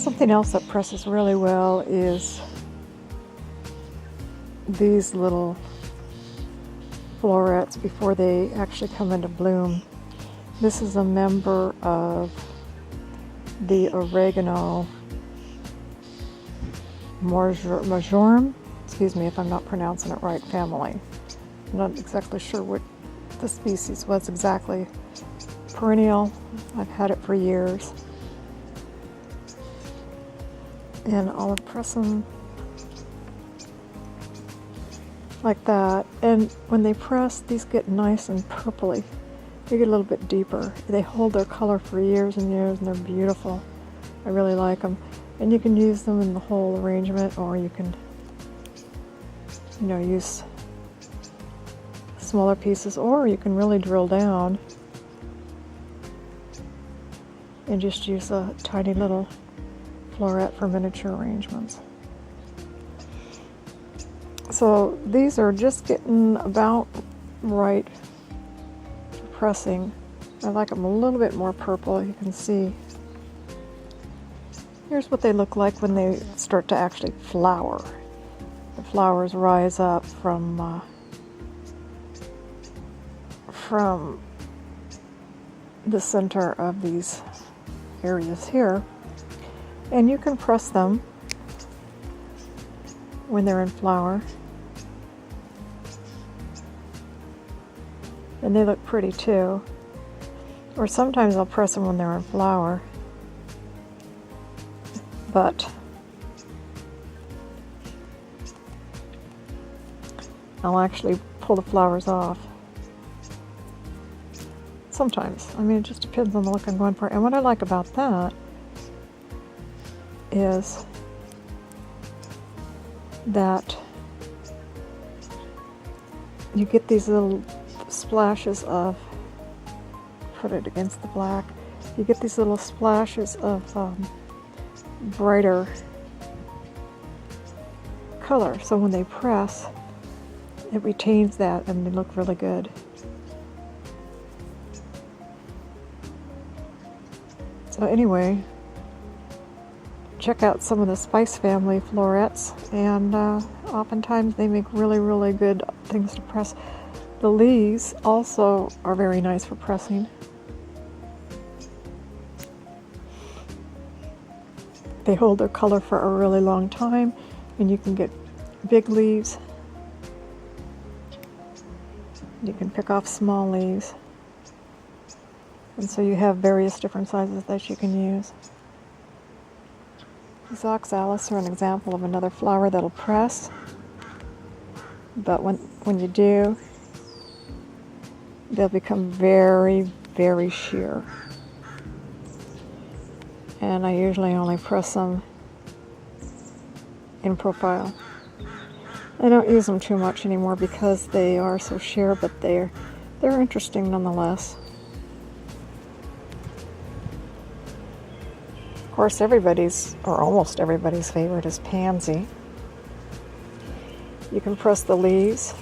Something else that presses really well is these little florets before they actually come into bloom. This is a member of the Oregano majorum, excuse me if I'm not pronouncing it right, family. I'm not exactly sure what the species was exactly. Perennial, I've had it for years. And I'll press them like that. And when they press, these get nice and purpley. They get a little bit deeper. They hold their color for years and years, and they're beautiful. I really like them. And you can use them in the whole arrangement, or you can, use smaller pieces, or you can really drill down and just use a tiny little floret for miniature arrangements. So these are just getting about right for pressing. I like them a little bit more purple, you can see. Here's what they look like when they start to actually flower. The flowers rise up from the center of these areas here. And you can press them when they're in flower. And they look pretty too. Or sometimes I'll press them when they're in flower. But I'll actually pull the flowers off. Sometimes. I mean, it just depends on the look I'm going for. And what I like about that is that you get these little splashes of, put it against the black, you get these little splashes of brighter color. So when they press, it retains that and they look really good. So anyway, check out some of the Spice Family florets, and oftentimes they make really, really good things to press. The leaves also are very nice for pressing. They hold their color for a really long time, and you can get big leaves. You can pick off small leaves. And so you have various different sizes that you can use. These Oxalis are an example of another flower that'll press, but when you do, they'll become very, very sheer. And I usually only press them in profile. I don't use them too much anymore because they are so sheer, but they're interesting nonetheless. Of course, everybody's, or almost everybody's favorite is Pansy. You can press the leaves.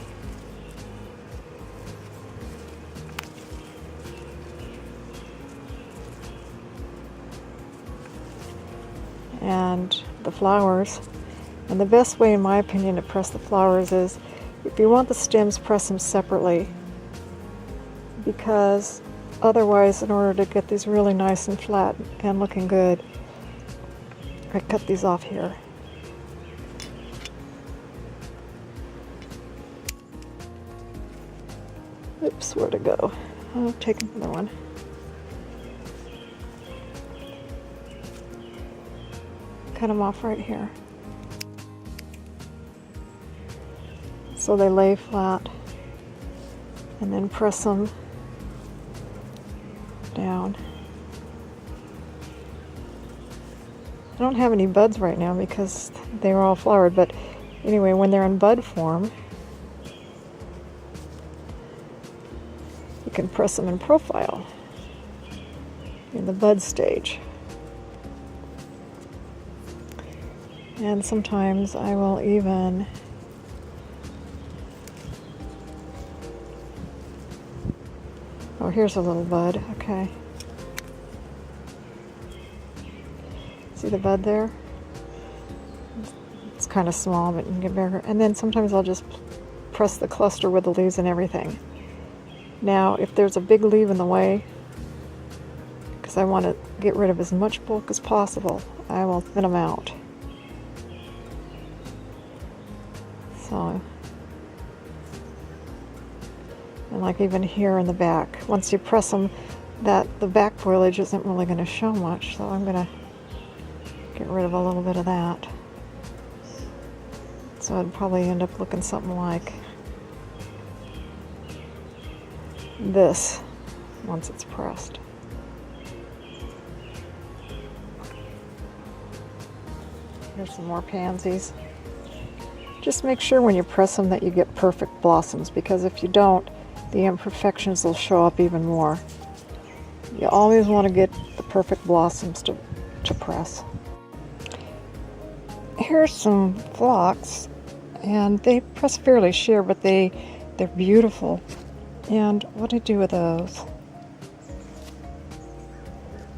And the flowers. And the best way, in my opinion, to press the flowers is, if you want the stems, press them separately. Because otherwise, in order to get these really nice and flat and looking good, I cut these off here. Oops, where'd it go? I'll take another one. Cut them off right here. So they lay flat, and then press them down. I don't have any buds right now because they were all flowered, but anyway, when they're in bud form, you can press them in profile in the bud stage. And sometimes I will even here's a little bud, okay. See, the bud there? It's kind of small, but you can get bigger. And then sometimes I'll just press the cluster with the leaves and everything. Now, if there's a big leaf in the way, because I want to get rid of as much bulk as possible, I will thin them out. So, and like even here in the back, once you press them, the back foliage isn't really going to show much, so I'm going to get rid of a little bit of that. So it'd probably end up looking something like this once it's pressed. Here's some more pansies. Just make sure when you press them that you get perfect blossoms, because if you don't, the imperfections will show up even more. You always want to get the perfect blossoms to press. Here's some phlox, and they press fairly sheer, but they're beautiful. And what do I do with those?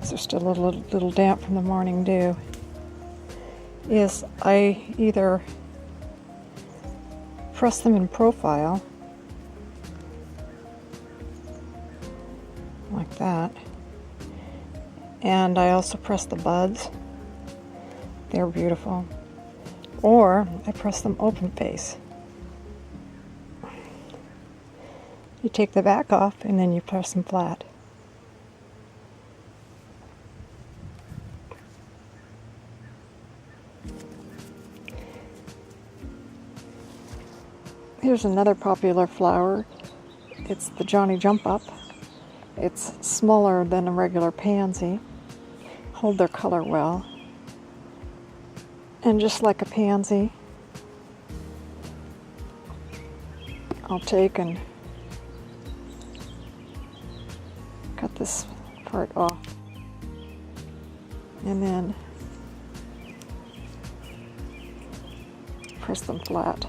They're still a little damp from the morning dew. Is I either press them in profile, like that, and I also press the buds. They're beautiful. Or I press them open face. You take the back off and then you press them flat. Here's another popular flower. It's the Johnny Jump Up. It's smaller than a regular pansy. Hold their color well. And just like a pansy, I'll take and cut this part off. And then press them flat.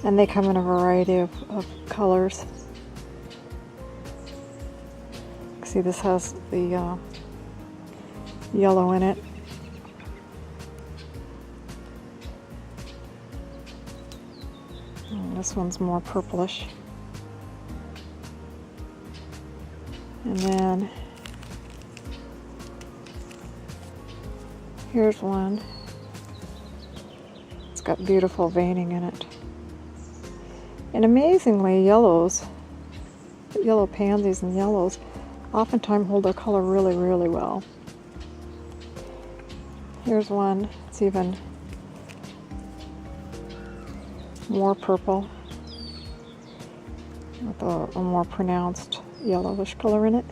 And they come in a variety of colors. See, this has the yellow in it. And this one's more purplish. And then here's one. It's got beautiful veining in it. And amazingly, yellow pansies and yellows oftentimes hold their color really, really well. Here's one, it's even more purple with a more pronounced yellowish color in it.